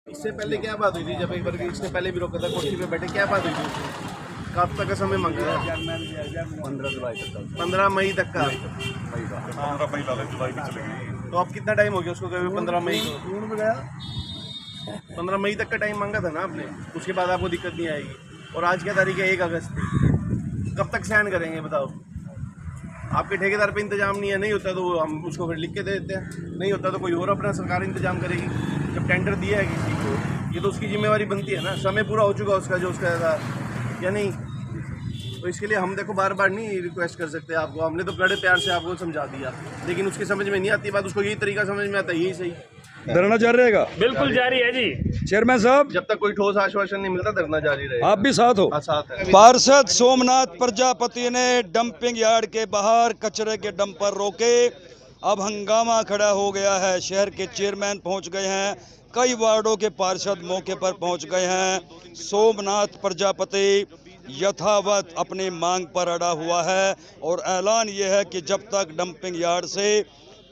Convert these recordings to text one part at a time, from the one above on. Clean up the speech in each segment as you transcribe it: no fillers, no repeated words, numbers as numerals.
इससे पहले क्या बात हुई थी जब एक बार इसने पहले भी रोका था कुर्सी पे बैठे, क्या बात हुई थी? कब तक का समय मांगा था? 15 जुलाई तक का। 15 मई तक का। 15 मई जुलाई में चलेगी। तो अब कितना टाइम हो गया उसको कभी 15 मई को? 15 मई तक का टाइम मांगा था ना आपने, उसके बाद आपको दिक्कत नहीं आएगी। और आज क्या तारीख है? 1 अगस्त। कब तक सहन करेंगे बताओ? आपके ठेकेदार पे इंतजाम नहीं है, नहीं होता तो हम उसको फिर लिख के दे देते हैं, नहीं होता तो कोई और अपना सरकार इंतजाम करेगी। जब टेंडर दिया है किसी को, ये तो उसकी जिम्मेवारी बनती है ना। समय पूरा हो चुका उसका जो उसका था या नहीं, तो इसके लिए हम देखो बार बार नहीं रिक्वेस्ट कर सकते आपको। हमने तो बड़े प्यार से आपको समझा दिया, लेकिन उसकी समझ में नहीं आती बात। उसको यही तरीका समझ में आता है, यही सही। धरना जारी रहेगा? बिल्कुल जारी है जी। चेयरमैन साहब, जब तक कोई ठोस आश्वासन नहीं मिलता धरना जारी रहेगा। आप भी साथ हो? साथ है। पार्षद सोमनाथ प्रजापति ने डंपिंग यार्ड के बाहर कचरे के डंपर रोके। अब हंगामा खड़ा हो गया है। शहर के चेयरमैन पहुंच गए हैं, कई वार्डों के पार्षद मौके पर पहुंच गए हैं। सोमनाथ प्रजापति यथावत अपनी मांग पर अड़ा हुआ है और ऐलान यह है कि जब तक डंपिंग यार्ड से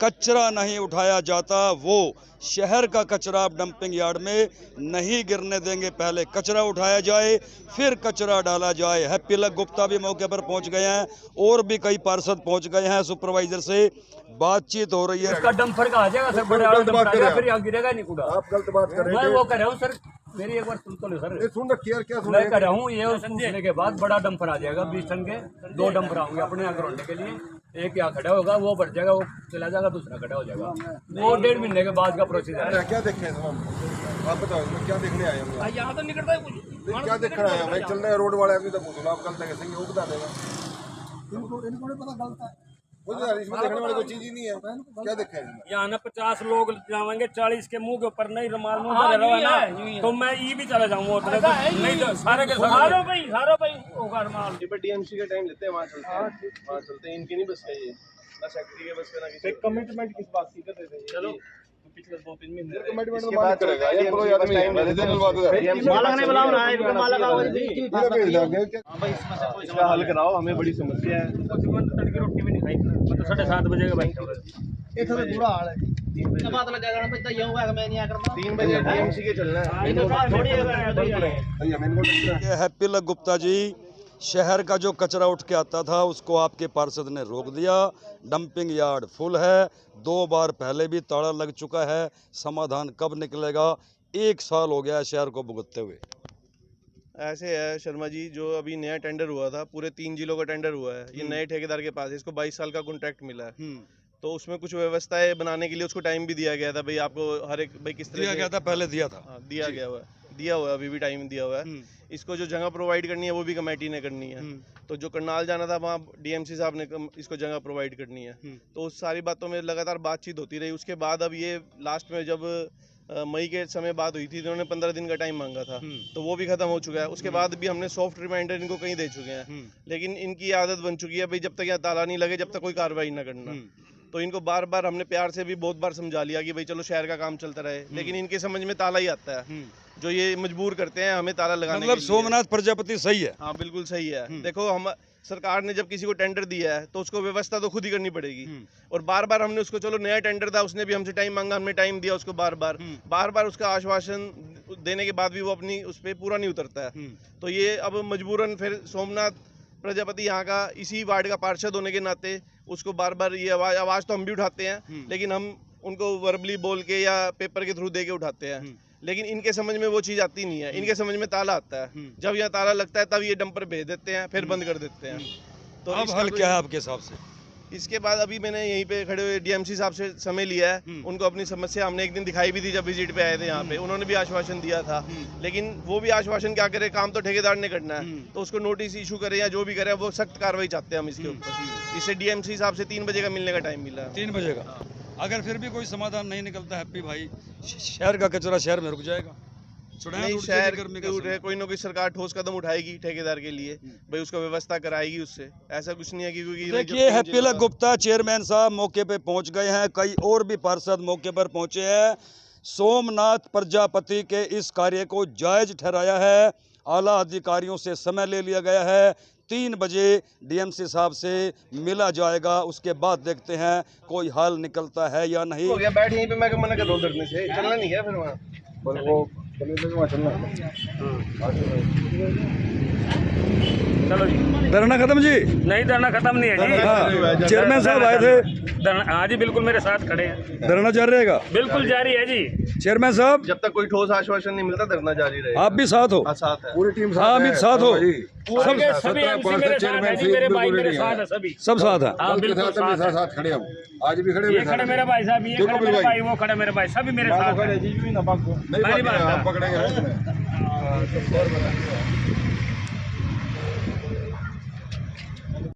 कचरा नहीं उठाया जाता, वो शहर का कचरा डंपिंग यार्ड में नहीं गिरने देंगे। पहले कचरा उठाया जाए, फिर कचरा डाला जाए। हैप्पी लक गुप्ता भी मौके पर पहुंच गए हैं और भी कई पार्षद पहुंच गए हैं। सुपरवाइजर से बातचीत हो रही है। इसका डंपर का आ जाएगा सर, बड़े वाला डंपर आ जाएगा, फिर यहाँ गिरेगा नहीं कूड़ा। आप गलत बात कर रहे मैं वो कर रहा हूँ सर, मेरी एक बार सुन तो लो सर। सुन रखिए यार, क्या सुन मैं कर रहा हूँ ये सुनने के बाद बड़ा डंपर आ जाएगा 20 टन के। 2 डंपर आएंगे अपने यहाँ ग्राउंड के लिए। एक यहाँ खड़ा होगा, वो बढ़ जाएगा, वो चला जाएगा, दूसरा खड़ा हो जाएगा। वो 1.5 महीने के बाद का प्रोसीजर है। क्या देखे हम? आप बताओ इसमें क्या देखने आए हम? यहाँ तो निकलता है कुछ, क्या देखना है? मैं चल रहे हैं रोड वाले आदमी तक पूछ लो, आप गलत कैसे वो बता देगा। इनको नहीं पता गलत है वो यार, इसमें देखने वाली कोई चीज ही नहीं है। क्या देखा है इसमें? यहाँ ना 50 लोग जाएंगे, 40 के मुंह के ऊपर नहीं रुमाल मुंह पर रहा ना, तो मैं ये भी चला जाऊंगा उधर। नहीं तो सारे के सारे होगा रुमाल। डीएमसी का टाइम लेते हैं, वहाँ चलते हैं, वहाँ चलते हैं। इनकी नहीं बस है ये, ना सेक्रेटरी के बस का, ना किसी कमिटमेंट किस बात की करते थे। चलो पिछले 2-3 महीने कमिटमेंट तो मान करेगा ये कोई आदमी है। मैंने दिन बात है मालक ने बुलाओ ना, इनको मालक आओ जी। इसका हल कराओ, हमें बड़ी समस्या है। तड़की रोटी भी नहीं खाई, मतलब 7:30 बजे का भाई। ये थोड़ा बुरा हाल है। 3 बजे डीएमसी के चलना है। ये हैप्पी लक गुप्ता जी, शहर का जो कचरा उठ के आता था उसको आपके पार्षद ने रोक दिया। डंपिंग यार्ड फुल है, 2 बार पहले भी ताला लग चुका है। समाधान कब निकलेगा? 1 साल हो गया है शहर को भुगतते हुए। ऐसे है शर्मा जी, जो अभी नया टेंडर हुआ था, पूरे 3 जिलों का टेंडर हुआ है। ये नए ठेकेदार के पास है, इसको 22 साल का कॉन्ट्रैक्ट मिला है। तो उसमें कुछ व्यवस्थाएं बनाने के लिए उसको टाइम भी दिया गया था। भाई आपको हर एक भाई किस तरह दिया गया था, पहले दिया था। हाँ, दिया हुआ है, अभी भी टाइम दिया हुआ है। इसको जो जगह प्रोवाइड करनी है वो भी कमेटी ने करनी है। तो जो करनाल जाना था वहाँ डीएमसी साहब ने इसको जगह प्रोवाइड करनी है। तो उस सारी बातों में लगातार बातचीत होती रही। उसके बाद अब ये लास्ट में जब मई के समय बात हुई थी, इन्होंने 15 दिन का टाइम मांगा था, तो वो भी खत्म हो चुका है। उसके बाद भी हमने सॉफ्ट रिमाइंडर इनको कहीं दे चुके हैं, लेकिन इनकी आदत बन चुकी है भाई जब तक यहाँ ताला नहीं लगे जब तक कोई कार्रवाई ना करना। तो इनको बार बार हमने प्यार से भी बहुत बार समझा लिया कि भाई चलो शहर का काम चलता रहे, लेकिन इनके समझ में ताला ही आता है, जो ये मजबूर करते हैं हमें ताला लगाने मतलब के लिए। सोमनाथ प्रजापति सही है? हाँ बिल्कुल सही है। देखो हम सरकार ने जब किसी को टेंडर दिया है तो उसको व्यवस्था तो खुद ही करनी पड़ेगी। और बार बार हमने उसको, चलो नया टेंडर था, उसने भी हमसे टाइम मांगा, हमने टाइम दिया उसको बार बार उसका आश्वासन देने के बाद भी वो अपनी उस पर पूरा नहीं उतरता है। तो ये अब मजबूरन फिर सोमनाथ प्रजापति यहाँ का इसी वार्ड का पार्षद होने के नाते उसको बार बार ये आवाज तो हम भी उठाते हैं, लेकिन हम उनको वर्बली बोल के या पेपर के थ्रू दे के उठाते हैं। लेकिन इनके समझ में वो चीज आती नहीं है। इनके समझ में ताला आता है, जब यहाँ ताला लगता है तब ये डंपर भेज देते हैं, फिर बंद कर देते हैं। तो अब हल क्या है आपके हिसाब से? इसके बाद अभी मैंने यहीं पे खड़े हुए डीएमसी साहब से समय लिया है। उनको अपनी समस्या हमने एक दिन दिखाई भी थी जब विजिट पे आए थे यहाँ पे, उन्होंने भी आश्वासन दिया था, लेकिन वो भी आश्वासन क्या करे, काम तो ठेकेदार ने करना है। तो उसको नोटिस इशू करे या जो भी करे, वो सख्त कार्रवाई चाहते हैं हम इसके ऊपर। इससे डीएमसी साहब से 3 बजे का मिलने का टाइम मिला है। 3 बजे का? अगर फिर भी कोई समाधान नहीं निकलता हैप्पी भाई, शहर का कचरा शहर में रुक जाएगा? नहीं, शहर कोई ना कोई सरकार ठोस कदम उठाएगी ठेकेदार के लिए, भाई उसको व्यवस्था कराएगी उससे। ऐसा कुछ नहीं है कि क्योंकि देखिए हैप्पी लक गुप्ता चेयरमैन साहब मौके पे पहुंच गए हैं, कई और भी पार्षद मौके पर पहुंचे हैं। सोमनाथ प्रजापति के इस कार्य को जायज ठहराया है, आला अधिकारियों से समय ले लिया गया है। 3 बजे डीएमसी साहब से मिला जाएगा, उसके बाद देखते हैं कोई हल निकलता है या नहीं। हो गया, बैठ यहीं पे, मैं मना कर रहा हूँ धरने से, चलना नहीं है फिर वहाँ। चलो जी, धरना खत्म जी? नहीं धरना खत्म नहीं है जी। हाँ, चेयरमैन साहब आए थे, हाँ जी बिल्कुल मेरे साथ खड़े हैं, धरना जारी रहेगा? बिल्कुल जारी है जी। चेयरमैन साहब जब तक कोई ठोस आश्वासन नहीं मिलता धरना जारी रहेगा। आप भी साथ हो? हाँ, साथ है। पूरी टीम हाँ अमित साथ हो? पूरे के सभी एमसी मेरे साथ है जी, मेरे भाई मेरे साथ है सभी, सब साथ है? हाँ बिल्कुल साथ है। साथ खड़े हम आज भी खड़े ये खड़े मेरे भाई साहब, ये खड़े मेरे भाई, वो खड़े मेरे भाई, सभी मेरे साथ है। नहीं पकड़ेंगे